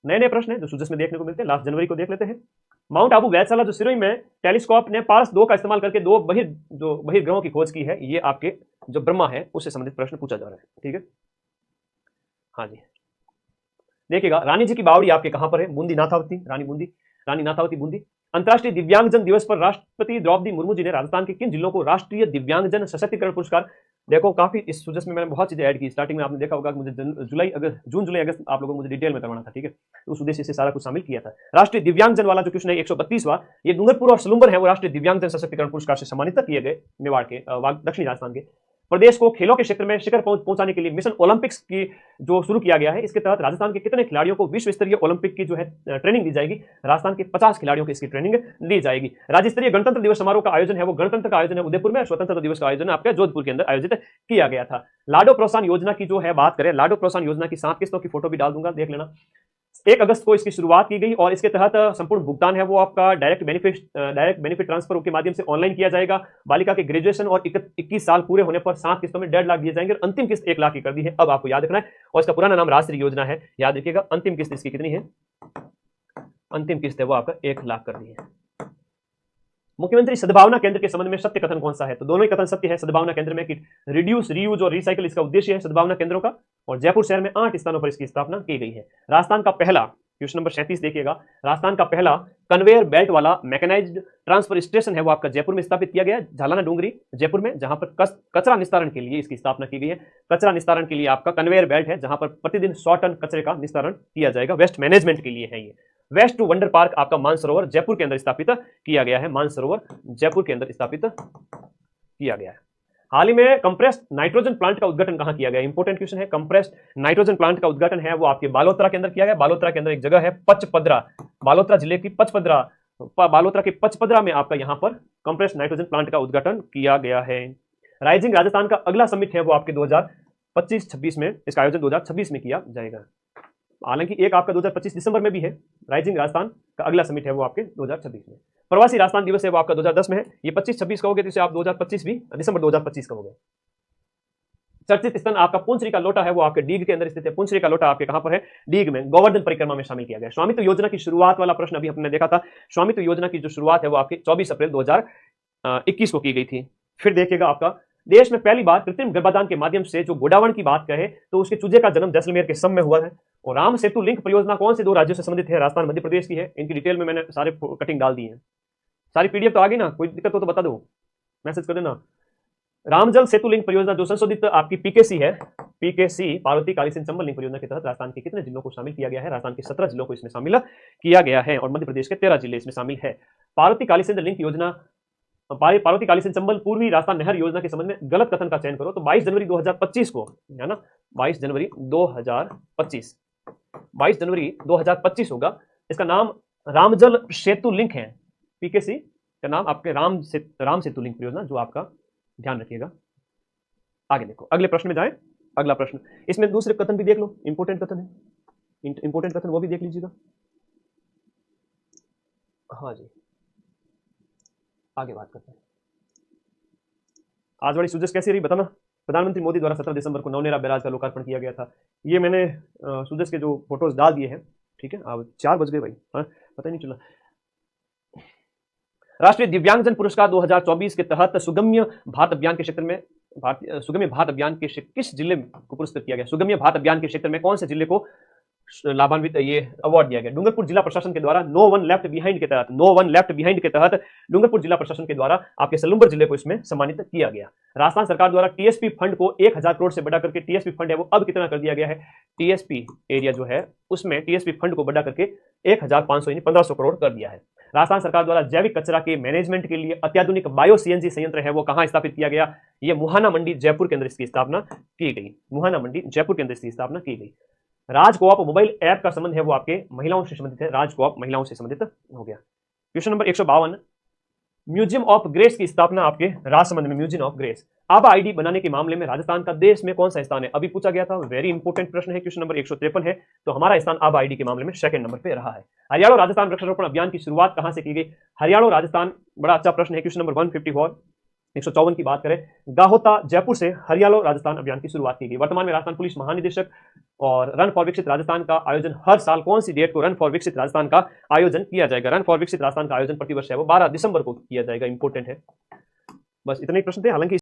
नए नए प्रश्न है जो सूजस में देखने को मिलते हैं। लास्ट जनवरी को देख लेते हैं। माउंट आबू वैधशाला जो सिरोही में टेलीस्कोप ने पार्स 2 का इस्तेमाल करके दो बहिर्ग्रहों की खोज की है, ये आपके जो ब्रह्मा है उससे संबंधित प्रश्न पूछा जा रहा है। ठीक है, हाँ जी, देखिएगा रानी जी की बावड़ी आपके कहां पर है? बूंदी नाथावती, रानी नाथावती बूंदी। अंतर्राष्ट्रीय दिव्यांगजन दिवस पर राष्ट्रपति द्रौपदी मुर्मू जी ने राजस्थान के किन जिलों को राष्ट्रीय दिव्यांगजन सशक्तिकरण पुरस्कार, देखो काफी इस सुजस में मैंने बहुत चीजें ऐड की। स्टार्टिंग में आपने देखा होगा कि मुझे जून जुलाई अगस्त आप लोगों को मुझे डिटेल में करवाना था। ठीक है, तो उस उद्देश्य से सारा कुछ शामिल किया था। राष्ट्रीय दिव्यांगजन वाला जो क्वेश्चन है 132वां, ये डूंगरपुर और सलुम्बर है वो राष्ट्रीय दिव्यांगजन सशक्तिकरण पुरस्कार से सम्मानित किए गए मेवाड़ के दक्षिणी राजस्थान के। प्रदेश को खेलों के क्षेत्र में शिखर पहुंचाने के लिए मिशन ओलंपिक्स की जो शुरू किया गया है, इसके तहत राजस्थान के कितने खिलाड़ियों को विश्व स्तरीय ओलंपिक की जो है ट्रेनिंग दी जाएगी? राजस्थान के 50 खिलाड़ियों को इसकी ट्रेनिंग दी जाएगी। राज्य स्तरीय गणतंत्र दिवस समारोह का आयोजन है वो गणतंत्र का आयोजन है उदयपुर में, स्वतंत्रता दिवस का आयोजन आपके जोधपुर के अंदर आयोजित किया गया था। लाडो प्रोत्साहन योजना की जो है बात करें, लाडो प्रोत्साहन योजना की 7 किस्तों की फोटो भी डाल दूंगा, देख लेना। 1 अगस्त को इसकी शुरुआत की गई और इसके तहत संपूर्ण भुगतान है वो आपका डायरेक्ट बेनिफिट ट्रांसफर के माध्यम से ऑनलाइन किया जाएगा। बालिका के ग्रेजुएशन और 21 साल पूरे होने पर 7 किस्तों में 1.5 लाख दिए जाएंगे और अंतिम किस्त 1 लाख की कर दी है। अब आपको याद रखना है, और इसका पुराना नाम राष्ट्रीय योजना है, याद रखिएगा। अंतिम किस्त इसकी कितनी है? अंतिम किस्त है वो आपका 1 लाख कर दी है। मुख्यमंत्री सद्भावना केंद्र के संबंध में सत्य कथन कौन सा है? तो दोनों ही कथन सत्य है सद्भावना केंद्र में कि रिड्यूस, रीयूज और रिसाइकल इसका उद्देश्य है सद्भावना केंद्रों का, और जयपुर शहर में 8 स्थानों पर इसकी स्थापना की गई है। राजस्थान का पहला, क्वेश्चन नंबर 37 देखिएगा, राजस्थान का पहला कन्वेयर बेल्ट वाला मैकेनाइज्ड ट्रांसफर स्टेशन है वो आपका जयपुर में स्थापित किया गया, झालाना डूंगरी जयपुर में, जहां पर कचरा निस्तारण के लिए इसकी स्थापना की गई है। कचरा निस्तारण के लिए आपका कन्वेयर बेल्ट है जहां पर प्रतिदिन 100 टन कचरे का निस्तारण किया जाएगा, वेस्ट मैनेजमेंट के लिए है ये। वेस्ट टू वंडर पार्क आपका मानसरोवर जयपुर के अंदर स्थापित किया गया है, मानसरोवर जयपुर के अंदर स्थापित किया गया है। हाल ही में कंप्रेस्ड नाइट्रोजन प्लांट का उद्घाटन कहां किया गया? इंपोर्टेंट क्वेश्चन है। कंप्रेस्ड नाइट्रोजन प्लांट का उद्घाटन है वो आपके बालोतरा के अंदर किया गया। बालोतरा के अंदर एक जगह है पचपदरा, बालोतरा जिले की पचपदरा, बालोतरा के पचपदरा में आपका यहां पर कंप्रेस्ड नाइट्रोजन प्लांट का उद्घाटन किया गया है। राइजिंग राजस्थान का अगला समिट है वो आपके 2025-26 में, इसका आयोजन 2026 में किया जाएगा। हालांकि एक आपका 2025 दिसंबर में भी है। राइजिंग राजस्थान का अगला समिट है वो आपके 2026 में। प्रवासी राजस्थान दिवस है वो आपका 2010 में है, ये 25-26 का हो गया, तो इसे आप 2025 भी दिसंबर 2025 का हो गया। चर्चित स्थान आपका पुंछरी का लोटा है वो आपके डीग के अंदर स्थित है। पुंछरी का लोटा आपके कहां पर है? डीग में, गोवर्धन परिक्रमा में शामिल किया गया। स्वामित्व योजना की शुरुआत वाला प्रश्न अभी हमने देखा था। स्वामित्व योजना की जो शुरुआत है वो आपकी 24 अप्रैल 2021 को की गई थी। फिर देखिएगा आपका देश में पहली बार कृत्रिम गर्भाधान के माध्यम से जो गोडावण की बात कहे तो उसके चूजे का जन्म जैसलमेर के सम में हुआ है। और राम सेतु लिंक परियोजना कौन से 2 राज्यों से संबंधित है? राजस्थान मध्य प्रदेश की है। इनकी डिटेल में मैंने सारे कटिंग डाल दी है, सारी पीडीएफ तो आ गई ना, कोई दिक्कत हो तो बता दो, मैसेज कर देना। रामजल सेतु लिंक परियोजना जो संशोधित आपकी पीकेसी है, पीकेसी पार्वती कालीसिंध चंबल लिंक परियोजना के तहत राजस्थान के कितने जिलों को शामिल किया गया है? राजस्थान के 17 जिलों को इसमें शामिल किया गया है और मध्य प्रदेश के 13 जिले इसमें शामिल है। पार्वती कालीसिंध लिंक योजना, पार्वती कालीसिंध चंबल पूर्वी राजस्थान नहर योजना के संबंध में गलत कथन का चयन करो तो 22 जनवरी 2025 को, है ना, 22 जनवरी 2025 होगा। इसका नाम रामजल सेतु लिंक है, पीकेसी का नाम आपके राम सेतु लिंक परियोजना, जो आपका ध्यान रखिएगा। आगे देखो, अगले प्रश्न में जाएं। अगला प्रश्न, इसमें दूसरे कथन भी देख लो, इंपोर्टेंट कथन है, इंपोर्टेंट कथन वो भी देख लीजिएगा। हाँ जी, आगे बात करते हैं। आज वाली सुजस कैसी रही बताना। प्रधानमंत्री मोदी द्वारा 17 दिसंबर को नवनेरा बैराज का लोकार्पण किया गया था। ये मैंने सुजस के जो फोटोज डाल दिए हैं, ठीक है। अब 4 बज गए भाई, हाँ पता ही नहीं चला। राष्ट्रीय दिव्यांगजन पुरस्कार 2024 के तहत सुगम्य भारत अभियान के क्षेत्र में सुगम्य भारत अभियान के किस जिले को पुरस्कृत किया गया? सुगम्य भारत अभियान के क्षेत्र में कौन से जिले को लाभान्वित ये अवार्ड दिया गया? डूंगरपुर जिला प्रशासन के द्वारा नो वन लेफ्ट बिहाइंड के तहत डूंगरपुर जिला प्रशासन के द्वारा आपके सलुम्बर जिले को इसमें सम्मानित किया गया। राजस्थान सरकार द्वारा टीएसपी फंड को 1000 करोड़ से बढ़ा करके टीएसपी फंड है वो अब कितना कर दिया गया है? टीएसपी एरिया जो है उसमें टीएसपी फंड को बढ़ा करके 1500 यानी 1500 करोड़ कर दिया है। राजस्थान सरकार द्वारा जैविक कचरा के मैनेजमेंट के लिए अत्याधुनिक बायो सीएनजी संयंत्र है वो कहां स्थापित किया गया? ये मुहाना मंडी जयपुर के अंदर इसकी स्थापना की गई। मुहाना मंडी जयपुर के अंदर इसकी स्थापना की गई। राज कोऑप मोबाइल ऐप का संबंध है वो आपके महिलाओं से संबंधित है। राज कोऑप महिलाओं से संबंधित हो गया। Question number 152, museum of grace की स्थापना आपके राजसमंद में, museum of grace. Abha ID बनाने के मामले में राजस्थान का देश में कौन सा स्थान है? अभी पूछा गया था, वेरी इंपॉर्टेंट प्रश्न है। क्वेश्चन नंबर 153 है, तो हमारा स्थान आभा आईडी के मामले में सेकंड नंबर पे रहा है। हरियाणा राजस्थान वृक्षारोपण अभियान की शुरुआत कहां से की गई? हरियाणा राजस्थान, बड़ा अच्छा प्रश्न है। क्वेश्चन नंबर 154, 154 की बात करें, गाहोता जयपुर से हरियाणा राजस्थान अभियान की शुरुआत की गई। वर्तमान में राजस्थान पुलिस महानिदेशक और रन फॉर विकसित राजस्थान का आयोजन हर साल कौन सी डेट को रन फॉर विकसित राजस्थान का आयोजन किया जाएगा? रन फॉर विकसित राजस्थान का आयोजन प्रतिवर्ष है वो 12 दिसंबर को किया जाएगा। इंपॉर्टेंट है। बस इतने ही प्रश्न थे। हालांकि